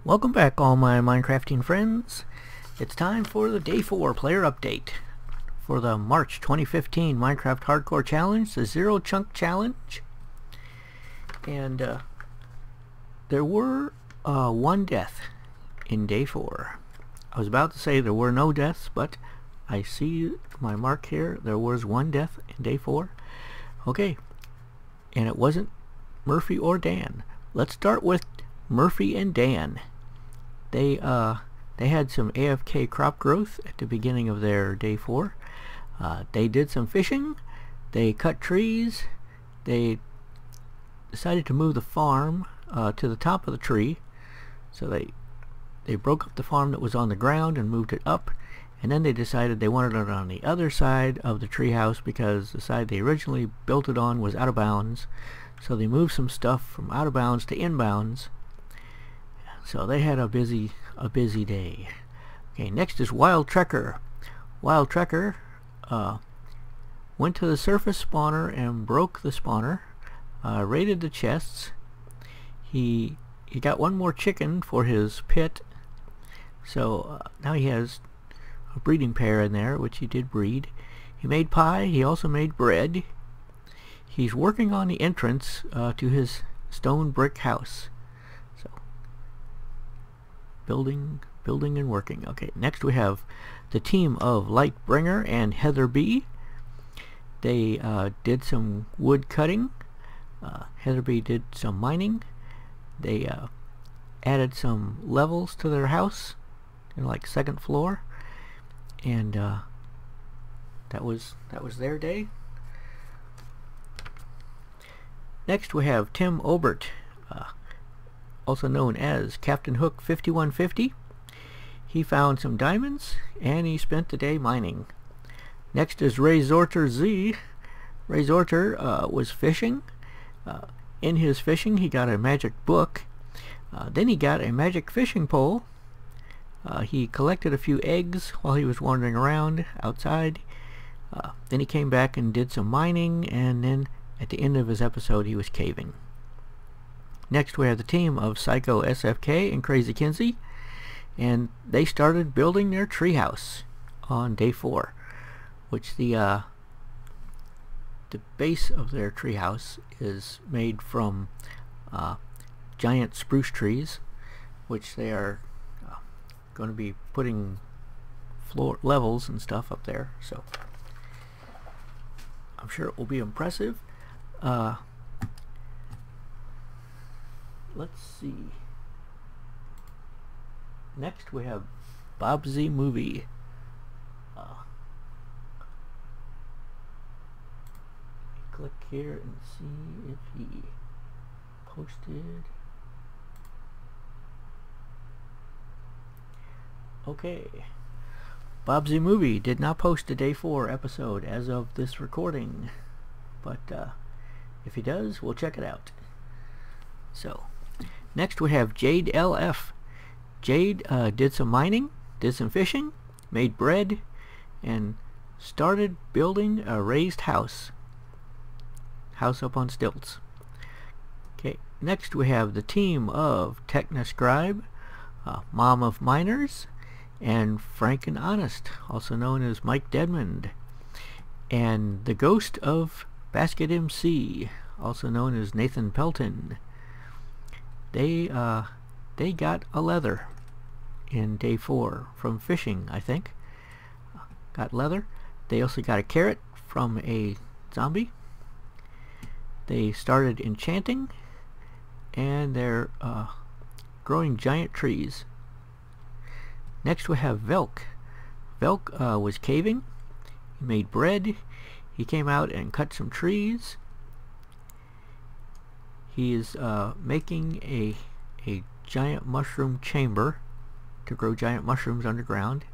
Welcome back, all my Minecrafting friends. It's time for the Day 4 player update for the March 2015 Minecraft Hardcore Challenge, the Zero Chunk Challenge. And there were one death in Day 4. I was about to say there were no deaths, but I see my mark here. There was one death in Day 4. Okay, and it wasn't Murphy or Dan. Let's start with Murphy and Dan. They had some AFK crop growth at the beginning of their Day 4. They did some fishing. They cut trees. They decided to move the farm to the top of the tree. So they broke up the farm that was on the ground and moved it up. And then they decided they wanted it on the other side of the treehouse because the side they originally built it on was out of bounds. So they moved some stuff from out of bounds to inbounds. So they had a busy day. Okay, next is Wild Trekker. Wild Trekker went to the surface spawner and broke the spawner, raided the chests. He got one more chicken for his pit, so now he has a breeding pair in there, which he did breed. He made pie. He also made bread. He's working on the entrance to his stone brick house. So building and working. Okay, next we have the team of Lightbringer and Heather B. They did some wood cutting. Heather B did some mining. They added some levels to their house, like second floor, and that was their day. Next we have Tim Obert, also known as Captain Hook 5150. He found some diamonds and he spent the day mining. Next is Ray Zorter Z. Ray Zorter was fishing. In his fishing he got a magic book. Then he got a magic fishing pole. He collected a few eggs while he was wandering around outside. Then he came back and did some mining, and then at the end of his episode he was caving. Next we have the team of Psycho SFK and Crazy Kinsey, and they started building their treehouse on Day 4, which the base of their treehouse is made from giant spruce trees, which they are going to be putting floor levels and stuff up there, so I'm sure it will be impressive. Let's see. Next we have Bob Z Movie. Click here and see if he posted. Okay. Bob Z Movie did not post a Day 4 episode as of this recording, but if he does, we'll check it out. So next we have Jade LF. Jade did some mining, did some fishing, made bread, and started building a raised house up on stilts. Okay, next we have the team of Technoscribe, Mom of Miners, and Frank and Honest, also known as Mike Dedmond, and the Ghost of Basket MC, also known as Nathan Pelton. They got a leather in Day 4 from fishing, I think. Got leather. They also got a carrot from a zombie. They started enchanting, and they're growing giant trees. Next we have Velk. Velk was caving. He made bread. He came out and cut some trees. He is making a giant mushroom chamber to grow giant mushrooms underground.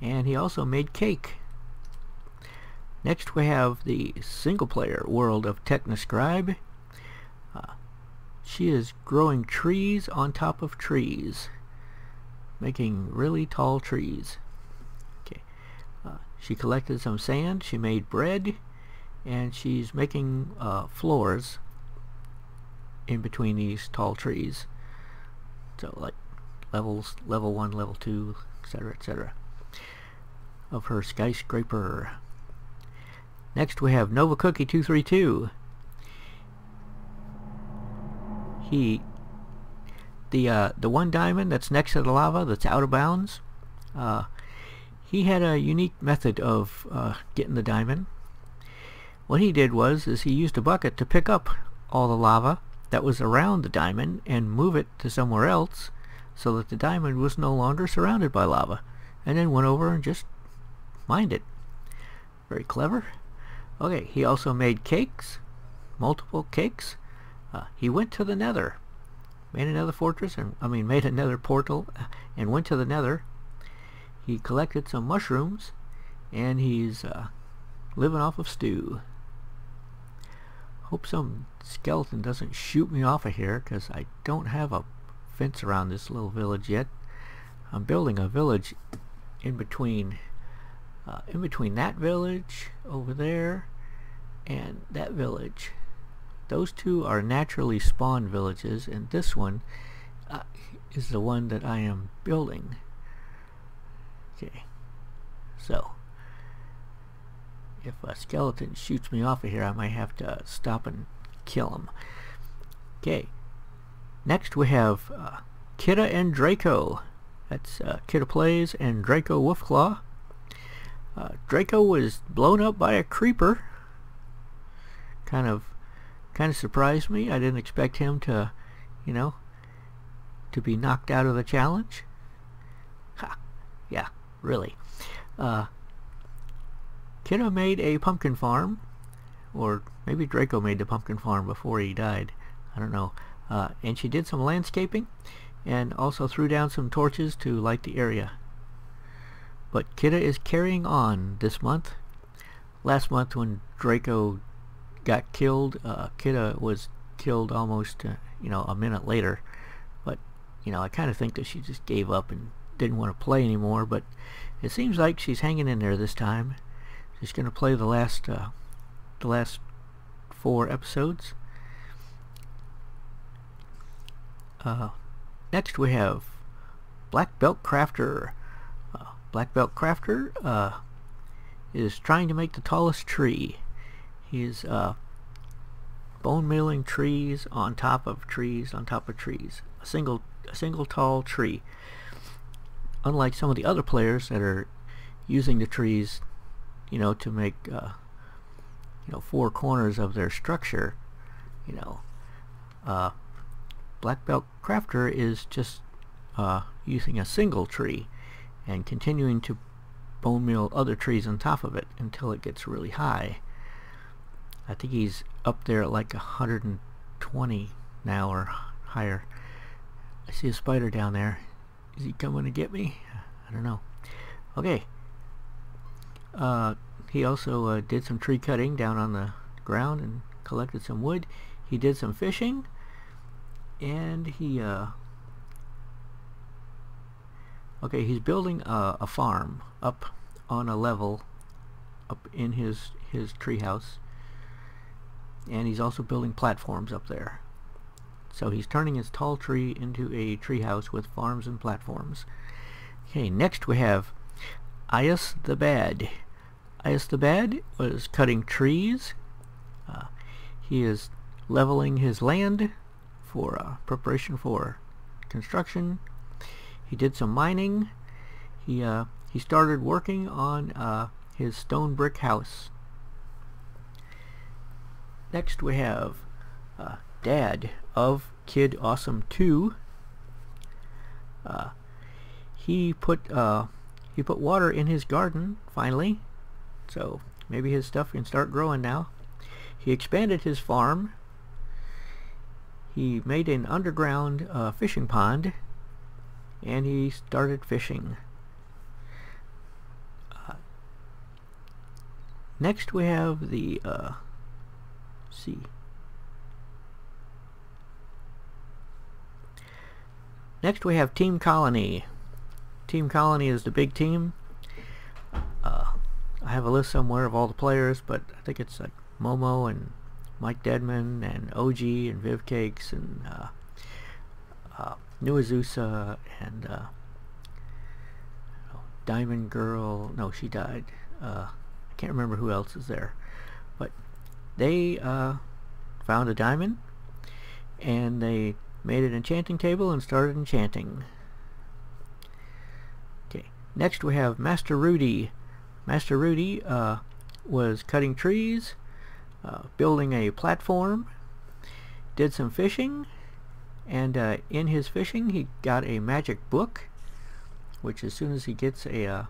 And he also made cake. Next we have the single player world of Technoscribe. She is growing trees on top of trees, making really tall trees. Okay. She collected some sand, she made bread, and she's making floors in between these tall trees. So like levels, level 1, level 2, etc., etc. of her skyscraper. Next we have Nova Cookie 232. The one diamond that's next to the lava that's out of bounds, he had a unique method of getting the diamond. What he did was he used a bucket to pick up all the lava that was around the diamond and move it to somewhere else so that the diamond was no longer surrounded by lava, and then went over and just mined it. Very clever. Okay, he also made cakes, multiple cakes. He went to the Nether, made another fortress, made another portal, and went to the Nether. He collected some mushrooms, and he's living off of stew. Hope some skeleton doesn't shoot me off of here, because I don't have a fence around this little village yet. I'm building a village in between that village over there and that village. Those two are naturally spawned villages, and this one is the one that I am building. Okay, so if a skeleton shoots me off of here, I might have to stop and kill him. Okay, next we have Kidda and Draco. That's Kidda Plays and Draco Wolfclaw. Draco was blown up by a creeper. Kind of surprised me. I didn't expect him to, to be knocked out of the challenge. Ha! Yeah, really. Kidda made a pumpkin farm, or maybe Draco made the pumpkin farm before he died. I don't know. And she did some landscaping, and also threw down some torches to light the area. But Kidda is carrying on this month. Last month when Draco got killed, Kidda was killed almost a minute later. But I kind of think that she just gave up and didn't want to play anymore. But it seems like she's hanging in there this time. She's going to play the last 4 episodes. Next we have Black Belt Crafter. Black Belt Crafter is trying to make the tallest tree. He's bone milling trees on top of trees on top of trees. A single tall tree. Unlike some of the other players that are using the trees, to make 4 corners of their structure, Black Belt Crafter is just using a single tree and continuing to bone meal other trees on top of it until it gets really high. I think he's up there at like 120 now or higher. I see a spider down there. Is he coming to get me? I don't know. Okay. He also did some tree cutting down on the ground and collected some wood. He did some fishing, and he he's building a farm up on a level up in his treehouse, and he's also building platforms up there. So he's turning his tall tree into a treehouse with farms and platforms. Okay, next we have Ias the Bad. Ias the Bad was cutting trees. He is leveling his land for preparation for construction. He did some mining. He started working on his stone brick house. Next we have Dad of Kid Awesome 2. He put water in his garden finally, so maybe his stuff can start growing now. He expanded his farm. He made an underground fishing pond, and he started fishing. Next we have the Next we have Team Colony. Team Colony is the big team. I have a list somewhere of all the players, but I think it's like Momo and Mike Deadman and OG and Viv Cakes and New Azusa and Diamond Girl. No, she died. I can't remember who else is there, but they found a diamond and they made an enchanting table and started enchanting. Okay, next we have Master Rudy. Master Rudy was cutting trees, building a platform, did some fishing, and in his fishing he got a magic book, which as soon as he gets a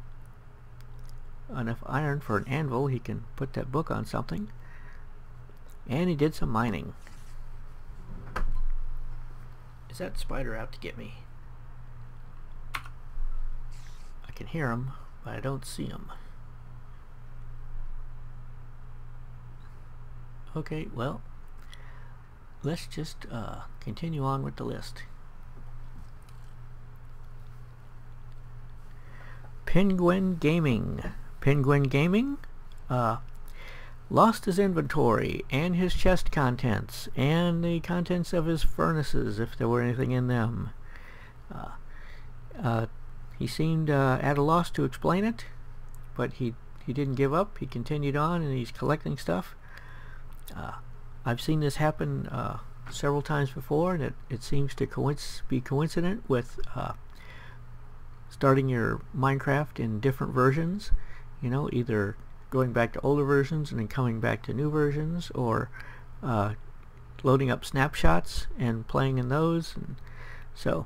enough iron for an anvil, he can put that book on something. And he did some mining. Is that spider out to get me? I can hear him, but I don't see him. Okay, well, let's just continue on with the list. Penguin Gaming. Penguin Gaming lost his inventory and his chest contents and the contents of his furnaces, if there were anything in them. He seemed at a loss to explain it, but he didn't give up. He continued on and he's collecting stuff. I've seen this happen several times before, and it seems to be coincident with starting your Minecraft in different versions, you know, either going back to older versions and then coming back to new versions, or loading up snapshots and playing in those. And so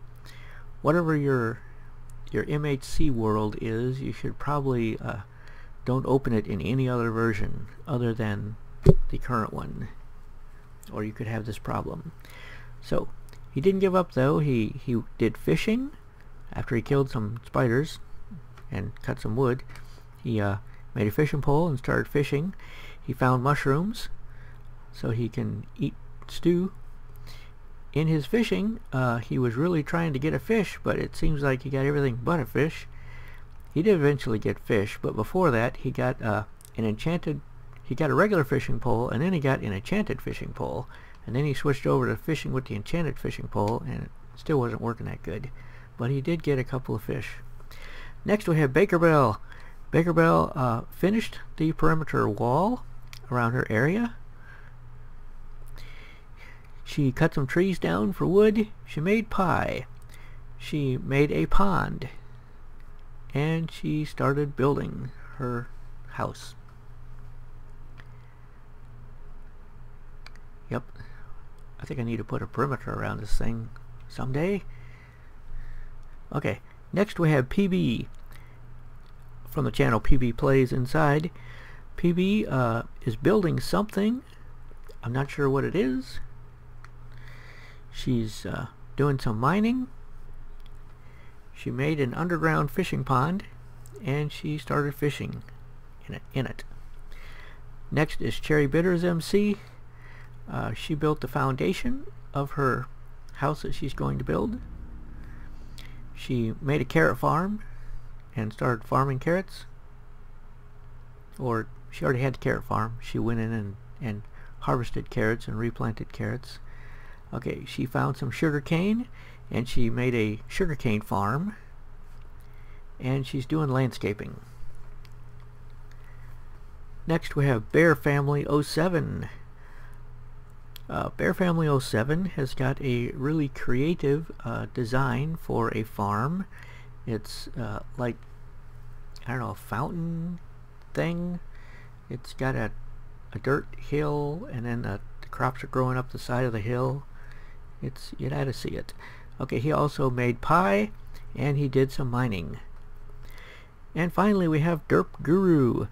whatever your MHC world is, you should probably don't open it in any other version other than the current one, or you could have this problem. So he didn't give up though. He did fishing. After he killed some spiders and cut some wood, he made a fishing pole and started fishing. He found mushrooms so he can eat stew. In his fishing, he was really trying to get a fish, but it seems like he got everything but a fish. He did eventually get fish, but before that he got he got a regular fishing pole, and then he got an enchanted fishing pole, and then he switched over to fishing with the enchanted fishing pole, and it still wasn't working that good. But he did get a couple of fish. Next we have Baker Bell. Baker Bell finished the perimeter wall around her area. She cut some trees down for wood. She made pie. She made a pond. And she started building her house. Yep. I think I need to put a perimeter around this thing someday. Okay, next we have PB from the channel PB Plays Inside. PB is building something. I'm not sure what it is. She's doing some mining. She made an underground fishing pond and she started fishing in it. Next is Cherry Bitters MC. She built the foundation of her house that she's going to build. She made a carrot farm and started farming carrots. Or she already had the carrot farm. She went in and harvested carrots and replanted carrots. Okay, she found some sugar cane and she made a sugarcane farm. And she's doing landscaping. Next we have Bear Family 07. Bear Family 07 has got a really creative design for a farm. It's like, I don't know, a fountain thing. It's got a dirt hill, and then the crops are growing up the side of the hill. You had to see it. Okay, he also made pie, and he did some mining. And finally we have Derp Guru.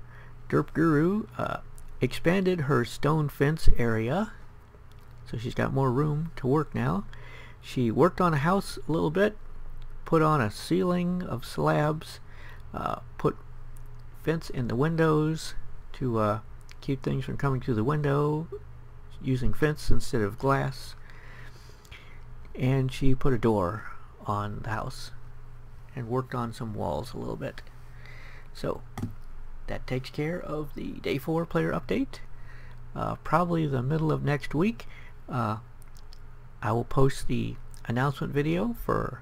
Derp Guru expanded her stone fence area, so she's got more room to work now. She worked on a house a little bit, put on a ceiling of slabs, put fence in the windows to keep things from coming through the window, using fence instead of glass. And she put a door on the house and worked on some walls a little bit. So that takes care of the Day 4 player update. Probably the middle of next week, I will post the announcement video for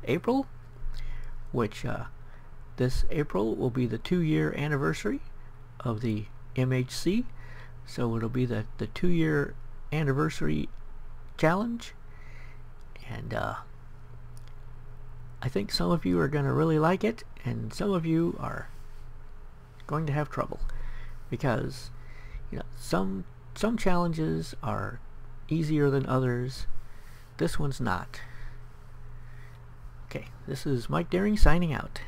April, which this April will be the 2-year anniversary of the MHC, so it'll be the 2-year anniversary challenge, and I think some of you are going to really like it, and some of you are going to have trouble, because you know, some challenges are easier than others. This one's not. Okay, this is Mike Daring signing out.